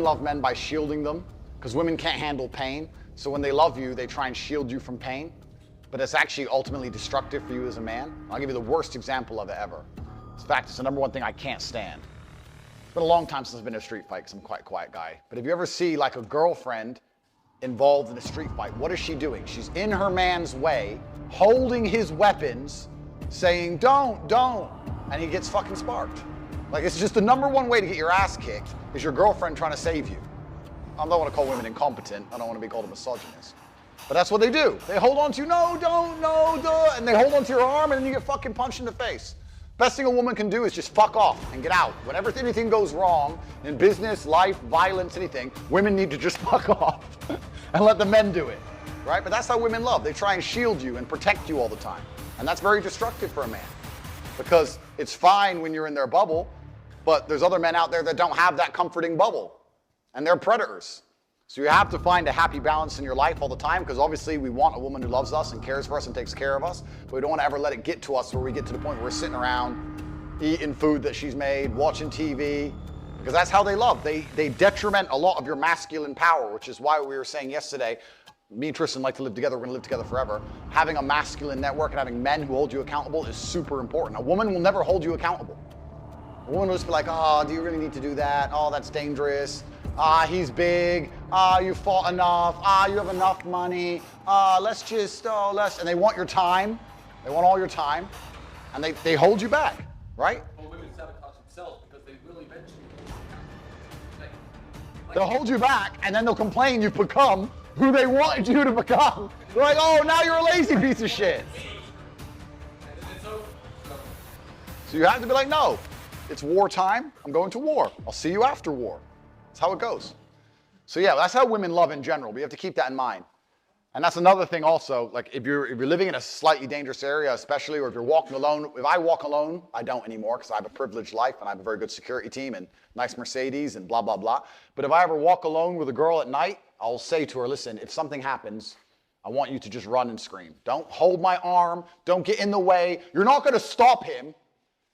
women love men by shielding them, because women can't handle pain. So when they love you, they try and shield you from pain. But it's actually ultimately destructive for you as a man. I'll give you the worst example of it ever. In fact, it's the number one thing I can't stand. It's been a long time since I've been in a street fight, because I'm quite a quiet guy. But if you ever see like a girlfriend involved in a street fight, what is she doing? She's in her man's way, holding his weapons, saying, don't, and he gets fucking sparked. Like, it's just the number one way to get your ass kicked is your girlfriend trying to save you. I don't want to call women incompetent. I don't want to be called a misogynist. But that's what they do. They hold on to you, no, don't, no, duh, and they hold on to your arm, and then you get fucking punched in the face. Best thing a woman can do is just fuck off and get out. Whenever anything goes wrong in business, life, violence, anything, women need to just fuck off and let the men do it, right? But that's how women love. They try and shield you and protect you all the time. And that's very destructive for a man, because it's fine when you're in their bubble, but there's other men out there that don't have that comforting bubble, and they're predators. So you have to find a happy balance in your life all the time, because obviously we want a woman who loves us and cares for us and takes care of us, but we don't want to ever let it get to us where we get to the point where we're sitting around eating food that she's made, watching TV, because that's how they love. They detriment a lot of your masculine power, which is why we were saying yesterday, me and Tristan like to live together, we're gonna live together forever. Having a masculine network and having men who hold you accountable is super important. A woman will never hold you accountable. A woman will just be like, oh, do you really need to do that? Oh, that's dangerous. He's big. You fought enough. You have enough money. Let's just, and they want your time. They want all your time. And they hold you back, right? Well, women sabotage themselves because they will eventually. They'll hold you back, and then they'll complain you've become who they wanted you to become. They're like, oh, now you're a lazy piece of shit. So you have to be like, no, it's wartime. I'm going to war. I'll see you after war. That's how it goes. So yeah, that's how women love in general. We have to keep that in mind. And that's another thing also, like if you're living in a slightly dangerous area, especially, or if you're walking alone. If I walk alone, I don't anymore, because I have a privileged life and I have a very good security team and nice Mercedes and blah, blah, blah. But if I ever walk alone with a girl at night, I'll say to her, listen, if something happens, I want you to just run and scream. Don't hold my arm. Don't get in the way. You're not going to stop him.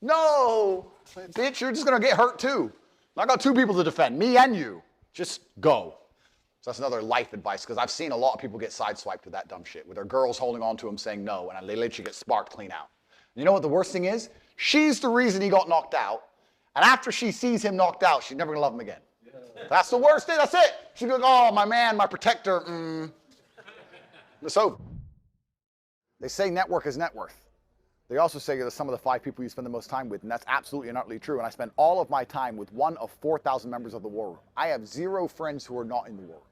No, bitch, you're just going to get hurt too. I got two people to defend, me and you. Just go. So that's another life advice, because I've seen a lot of people get sideswiped with that dumb shit, with their girls holding on to them saying no, and they literally get sparked clean out. And you know what the worst thing is? She's the reason he got knocked out, and after she sees him knocked out, she's never going to love him again. Yeah. That's the worst thing. That's it. She's going, oh, my man, my protector. It's over. They say network is net worth. They also say you're some of the 5 people you spend the most time with, and that's absolutely and utterly true. And I spend all of my time with one of 4,000 members of the War Room. I have 0 friends who are not in the War Room.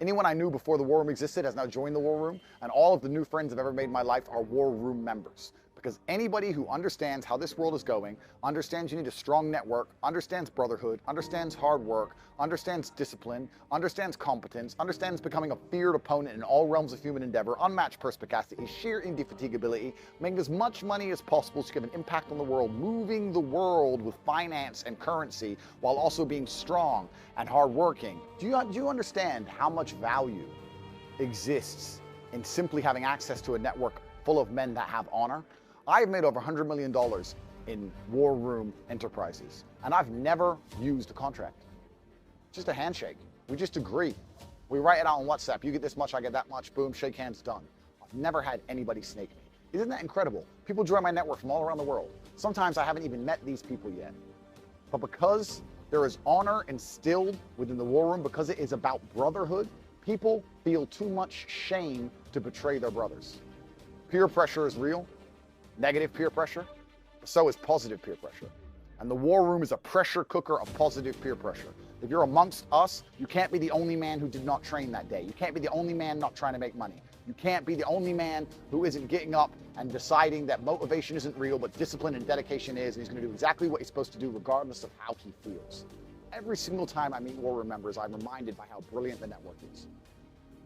Anyone I knew before the War Room existed has now joined the War Room, and all of the new friends I've ever made in my life are War Room members. Because anybody who understands how this world is going, understands you need a strong network, understands brotherhood, understands hard work, understands discipline, understands competence, understands becoming a feared opponent in all realms of human endeavor, unmatched perspicacity, sheer indefatigability, making as much money as possible to give an impact on the world, moving the world with finance and currency while also being strong and hardworking. Do you understand how much value exists in simply having access to a network full of men that have honor? I've made over $100 million in War Room enterprises, and I've never used a contract. Just a handshake. We just agree. We write it out on WhatsApp. You get this much, I get that much. Boom, shake hands, done. I've never had anybody snake me. Isn't that incredible? People join my network from all around the world. Sometimes I haven't even met these people yet. But because there is honor instilled within the War Room, because it is about brotherhood, people feel too much shame to betray their brothers. Peer pressure is real. Negative peer pressure, so is positive peer pressure. And the War Room is a pressure cooker of positive peer pressure. If you're amongst us, you can't be the only man who did not train that day. You can't be the only man not trying to make money. You can't be the only man who isn't getting up and deciding that motivation isn't real, but discipline and dedication is, and he's going to do exactly what he's supposed to do regardless of how he feels. Every single time I meet War Room members, I'm reminded by how brilliant the network is.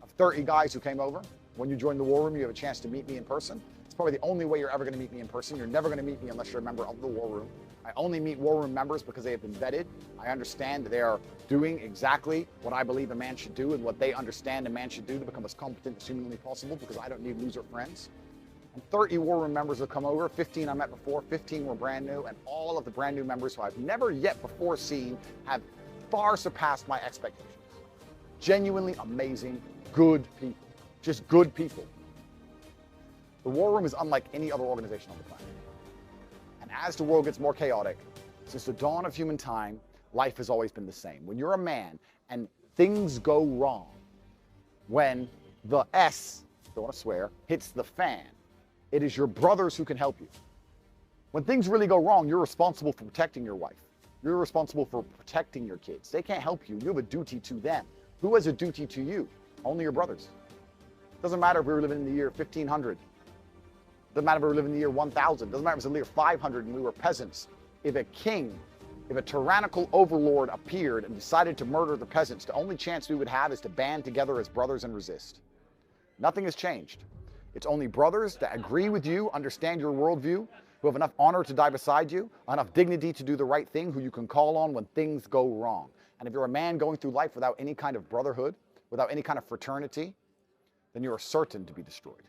Of 30 guys who came over, when you join the War Room, you have a chance to meet me in person. Probably the only way you're ever going to meet me in person. You're never going to meet me unless you're a member of the War Room. I only meet War Room members because they have been vetted. I understand they are doing exactly what I believe a man should do and what they understand a man should do to become as competent as humanly possible, because I don't need loser friends. And 30 War Room members have come over. 15 I met before, 15 were brand new, and all of the brand new members who I've never yet before seen have far surpassed my expectations. Genuinely amazing, good people. Just good people. The war room is unlike any other organization on the planet. And as the world gets more chaotic, since the dawn of human time, life has always been the same. When you're a man and things go wrong, when the S, don't want to swear, hits the fan, it is your brothers who can help you. When things really go wrong, you're responsible for protecting your wife. You're responsible for protecting your kids. They can't help you. You have a duty to them. Who has a duty to you? Only your brothers. Doesn't matter if we were living in the year 1500. Doesn't matter if we were living in the year 1000. Doesn't matter if it was in the year 500 and we were peasants. If a king, if a tyrannical overlord appeared and decided to murder the peasants, the only chance we would have is to band together as brothers and resist. Nothing has changed. It's only brothers that agree with you, understand your worldview, who have enough honor to die beside you, enough dignity to do the right thing, who you can call on when things go wrong. And if you're a man going through life without any kind of brotherhood, without any kind of fraternity, then you are certain to be destroyed.